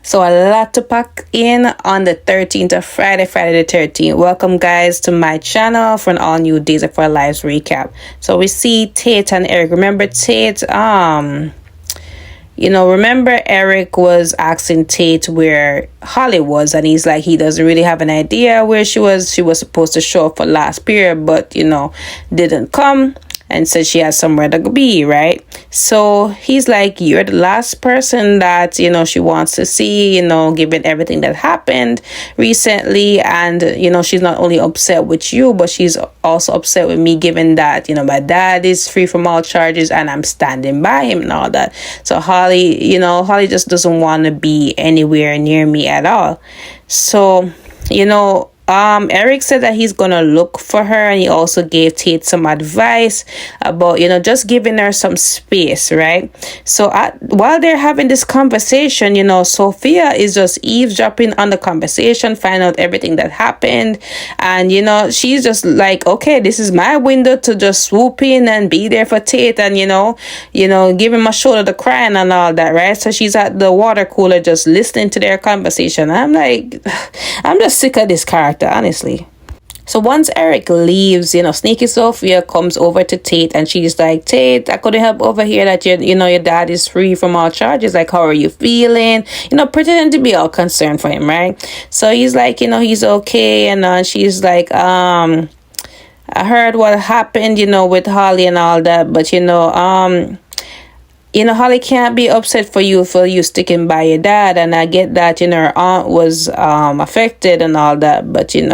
So a lot to pack in on the 13th of Friday the 13th. Welcome guys to my channel for an all new Days of Our Lives recap. So we see Tate and Eric. Remember Tate, remember Eric was asking Tate where Holly was, and he's like, he doesn't really have an idea where she was. She was supposed to show up for last period, but didn't come and said she has somewhere to be, right? So he's like, you're the last person that she wants to see, given everything that happened recently. And she's not only upset with you, but she's also upset with me, given that my dad is free from all charges and I'm standing by him and all that. So Holly just doesn't want to be anywhere near me at all. So Eric said that he's gonna look for her, and he also gave Tate some advice about just giving her some space, right? So while they're having this conversation, Sophia is just eavesdropping on the conversation, find out everything that happened, and she's just like, okay, this is my window to just swoop in and be there for Tate, and give him a shoulder to cry and all that, right? So she's at the water cooler just listening to their conversation. I'm like, I'm just sick of this character, honestly. So once Eric leaves, sneaky Sophia comes over to Tate, and she's like, Tate, I couldn't help over here that your dad is free from all charges. Like, how are you feeling? Pretending to be all concerned for him, right? So he's like, he's okay, and she's like, I heard what happened, with Holly and all that, but Holly can't be upset for you sticking by your dad, and I get that her aunt was affected and all that, but you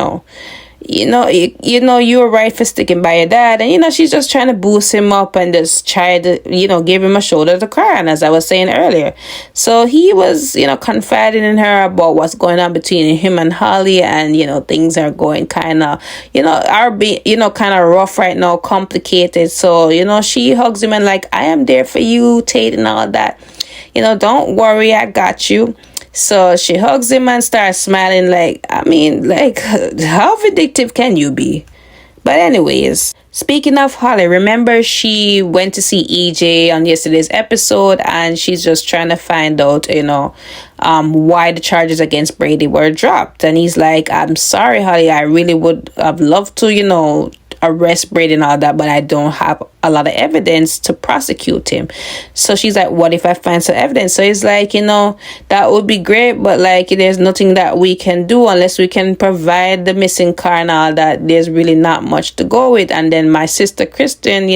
were right for sticking by your dad, and she's just trying to boost him up and just try to give him a shoulder to cry on, as I was saying earlier. So he was confiding in her about what's going on between him and Holly, and things are going kind of are being kind of rough right now, complicated. So she hugs him and like, I am there for you, Tate, and all that. Don't worry, I got you. So she hugs him and starts smiling like, how vindictive can you be? But anyways, speaking of Holly, remember she went to see EJ on yesterday's episode, and she's just trying to find out, why the charges against Brady were dropped. And he's like, I'm sorry, Holly, I really would have loved to, arrest Brady and all that, but I don't have a lot of evidence to prosecute him. So she's like, what if I find some evidence? So he's like, that would be great, but like, there's nothing that we can do unless we can provide the missing car and all that. There's really not much to go with. And then my sister Kristen,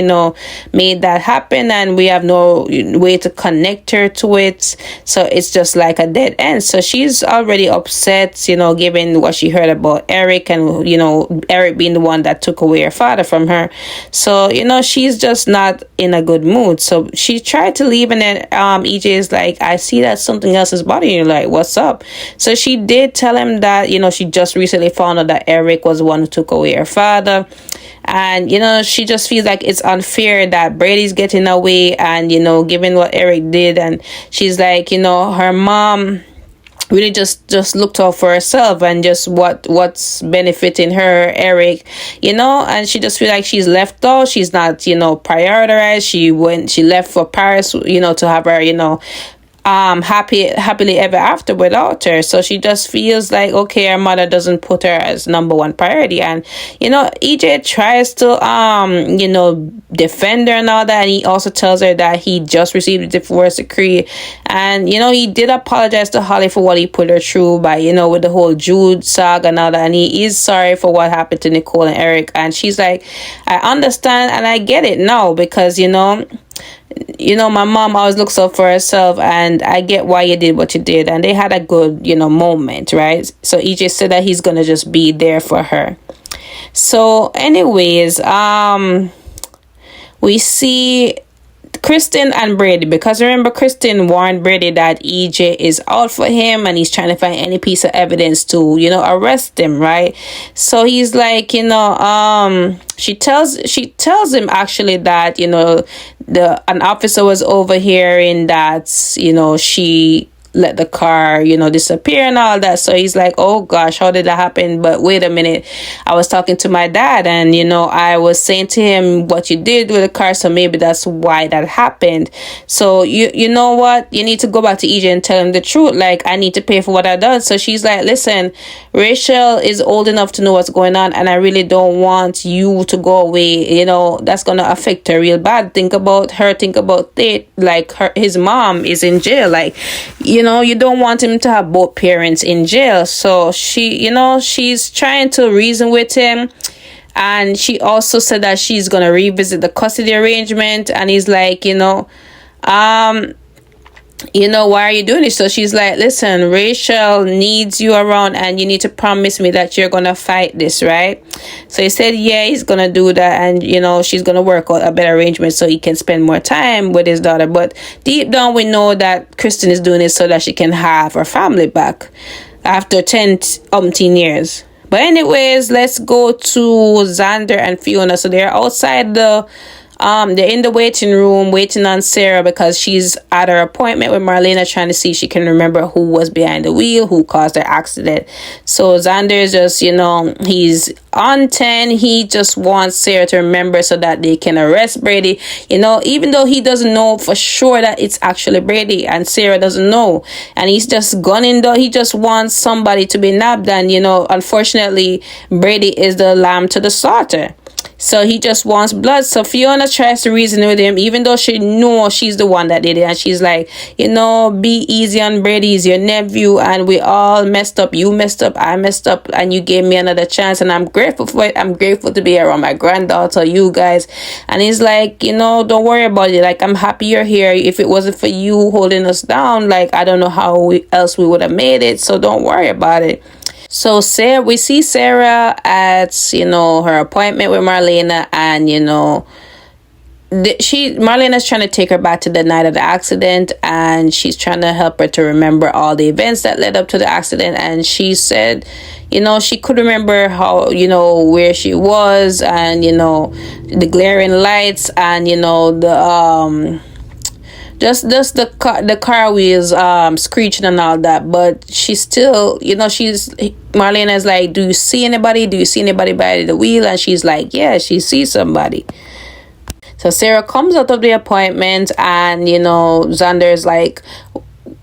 made that happen, and we have no way to connect her to it. So it's just like a dead end. So she's already upset, given what she heard about Eric, and Eric being the one that took away her father from her. So she's just not in a good mood. So she tried to leave, and then EJ is like, I see that something else is bothering you. Like, what's up? So she did tell him that she just recently found out that Eric was the one who took away her father, and she just feels like it's unfair that Brady's getting away, and given what Eric did. And she's like, her mom really just looked out for herself and just what's benefiting her, Eric, and she just feel like she's left out. She's not prioritized. She left for Paris to have her happily ever after without her. So she just feels like, okay, her mother doesn't put her as number one priority. And EJ tries to defend her and all that, and he also tells her that he just received a divorce decree, and he did apologize to Holly for what he put her through by with the whole Jude saga and all that, and he is sorry for what happened to Nicole and Eric. And she's like, I understand and I get it now, because my mom always looks out for herself, and I get why you did what you did. And they had a good, moment, right? So EJ said that he's gonna just be there for her. So anyways, we see Kristen and Brady, because remember, Kristen warned Brady that EJ is out for him, and he's trying to find any piece of evidence to arrest him, right? So he's like, she tells him actually that an officer was overhearing that she let the car, disappear and all that. So he's like, oh gosh, how did that happen? But wait a minute, I was talking to my dad, and I was saying to him what you did with the car, so maybe that's why that happened. So you know what, you need to go back to EJ and tell him the truth. Like, I need to pay for what I done. So she's like, listen, Rachel is old enough to know what's going on, and I really don't want you to go away. That's gonna affect her real bad. Think about her, think about it. Like, his mom is in jail. Like, you don't want him to have both parents in jail. So she's trying to reason with him. And she also said that she's going to revisit the custody arrangement. And he's like, why are you doing this? So she's like, listen, Rachel needs you around, and you need to promise me that you're going to fight this, right? So he said, yeah, he's going to do that. And, she's going to work out a better arrangement so he can spend more time with his daughter. But deep down, we know that Kristen is doing it so that she can have her family back after 10 umpteen years. But anyways, let's go to Xander and Fiona. So they're outside they're in the waiting room waiting on Sarah because she's at her appointment with Marlena, trying to see if she can remember who was behind the wheel, who caused the accident. So Xander is just, he's on 10. He just wants Sarah to remember so that they can arrest Brady, even though he doesn't know for sure that it's actually Brady, and Sarah doesn't know. And he's just gunning though. He just wants somebody to be nabbed. And, unfortunately, Brady is the lamb to the slaughter. So he just wants blood. So Fiona tries to reason with him, even though she knows she's the one that did it. And she's like, be easy on Brady. He's your nephew, and we all messed up. You messed up, I messed up, and you gave me another chance, and I'm grateful for it. I'm grateful to be around my granddaughter, you guys. And he's like, don't worry about it. Like, I'm happy you're here. If it wasn't for you holding us down, like, I don't know how else we would have made it. So don't worry about it. So we see Sarah at, her appointment with Marlena, and, Marlena's trying to take her back to the night of the accident, and she's trying to help her to remember all the events that led up to the accident. And she said, she could remember how, where she was, and, the glaring lights, and, just the car wheels screeching and all that. But she's still, Marlena's like, do you see anybody by the wheel? And she's like, yeah, she sees somebody. So Sarah comes out of the appointment, and Xander's like,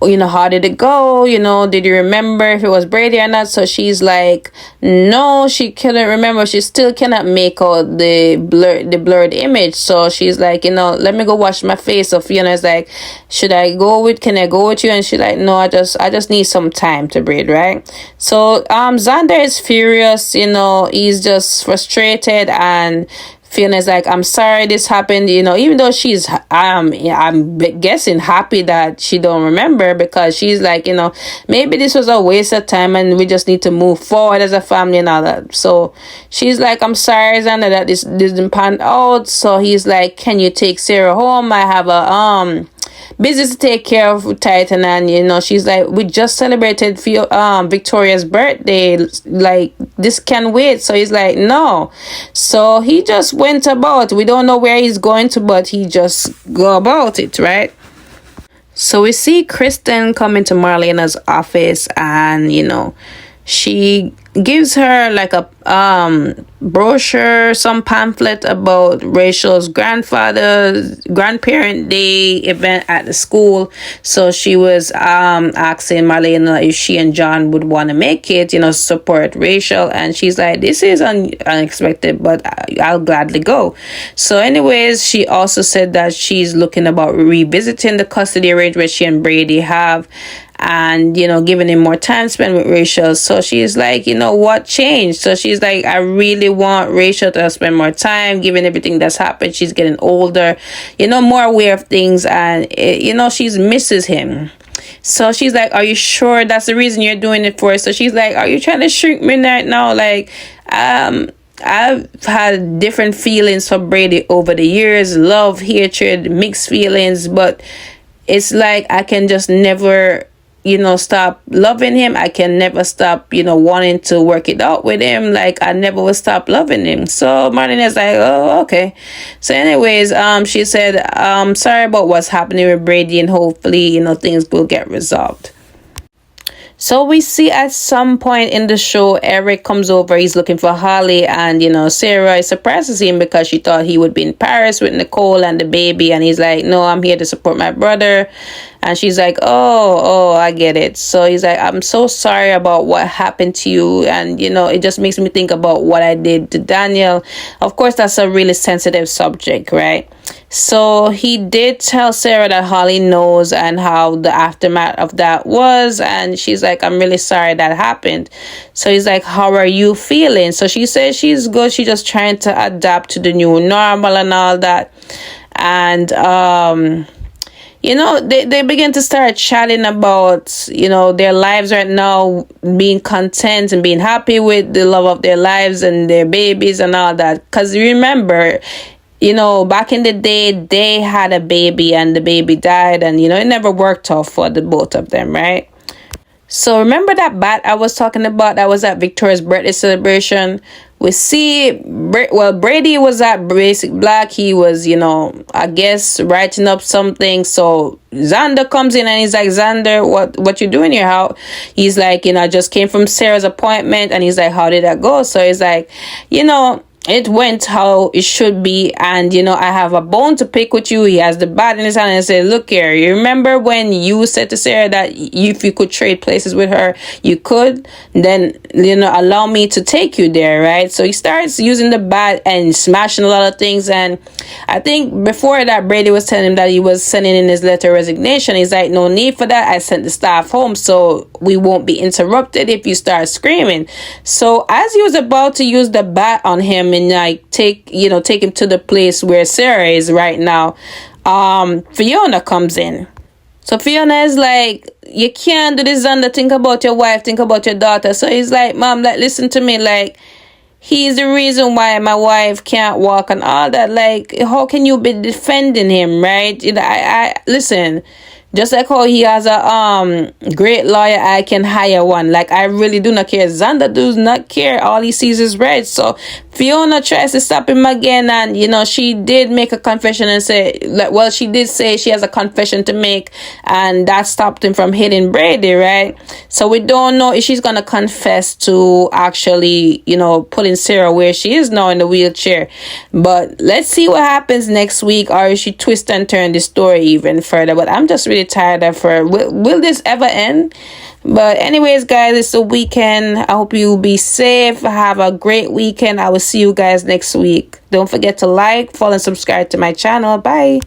how did it go? Did you remember if it was Brady or not? So she's like, no, she couldn't remember. She still cannot make out the blurred image. So she's like, let me go wash my face. So Fiona's like, can I go with you? And she's like, no, I just need some time to breathe, right? So Xander is furious, he's just frustrated, and Fiona's like, I'm sorry this happened, even though she's, I'm guessing, happy that she don't remember, because she's like, maybe this was a waste of time and we just need to move forward as a family and all that. So she's like, I'm sorry, Xander, that this didn't pan out. So he's like, can you take Sarah home? I have a business to take care of with Titan. And she's like, we just celebrated Victoria's birthday, like, this can wait. So he's like, no. So he just went about. We don't know where he's going to, but he just go about it, right? So we see Kristen come into Marlena's office, and she gives her like a brochure, some pamphlet about Rachel's grandparent day event at the school. So she was asking Marlena if she and John would want to make it, support Rachel. And she's like, this is unexpected, but I'll gladly go. So anyways, she also said that she's looking about revisiting the custody arrangement she and Brady have, and giving him more time spent with Rachel. So she's like, what changed? So she's like, I really want Rachel to spend more time, given everything that's happened. She's getting older, more aware of things, and she misses him. So she's like, are you sure that's the reason you're doing it for? So she's like, are you trying to shrink me right now? Like, I've had different feelings for Brady over the years, love, hatred, mixed feelings, but it's like I can just never stop loving him. I can never stop, wanting to work it out with him. Like, I never will stop loving him. So Marlena's like, oh, okay. So anyways, she said, sorry about what's happening with Brady, and hopefully, things will get resolved. So we see at some point in the show, Eric comes over. He's looking for Holly, and Sarah surprises him because she thought he would be in Paris with Nicole and the baby, and he's like, "No, I'm here to support my brother." And she's like, "Oh, I get it." So he's like, "I'm so sorry about what happened to you, and it just makes me think about what I did to Daniel." Of course, that's a really sensitive subject, right? So he did tell Sarah that Holly knows and how the aftermath of that was, and she's like, "I'm really sorry that happened." So he's like, "How are you feeling?" So she says she's good. She's just trying to adapt to the new normal and all that. And they begin to start chatting about their lives right now, being content and being happy with the love of their lives and their babies and all that. Because remember, back in the day, they had a baby and the baby died, and it never worked out for the both of them, right? So remember that bat I was talking about that was at Victoria's birthday celebration? We see, Brady was at Basic Black. He was, I guess, writing up something. So Xander comes in and he's like, "Xander, what you doing here? How?" He's like, "I just came from Sarah's appointment." And he's like, "How did that go?" So he's like, "It went how it should be, and I have a bone to pick with you." He has the bat in his hand and said, "Look here, you remember when you said to Sarah that if you could trade places with her, you could? Then allow me to take you there, right?" So he starts using the bat and smashing a lot of things. And I think before that, Brady was telling him that he was sending in his letter of resignation. He's like, "No need for that. I sent the staff home, so we won't be interrupted if you start screaming." So as he was about to use the bat on him and like take him to the place where Sarah is right now, Fiona comes in. So Fiona is like, "You can't do this, Xander. Think about your wife, think about your daughter." So he's like, "Mom, like, listen to me, like, he's the reason why my wife can't walk and all that. Like, how can you be defending him, right? I listen, just like how he has a great lawyer, I can hire one. Like, I really do not care. Xander does not care. All he sees is red." So Fiona tries to stop him again, and she did make a confession and say, well, she did say she has a confession to make, and that stopped him from hitting Brady, right? So we don't know if she's gonna confess to actually putting Sarah where she is now in the wheelchair. But let's see what happens next week, or if she twist and turn the story even further. But I'm just really tired of her. Will this ever end? But anyways, guys, it's the weekend. I hope you be safe. Have a great weekend. I will see you guys next week. Don't forget to like, follow, and subscribe to my channel. Bye.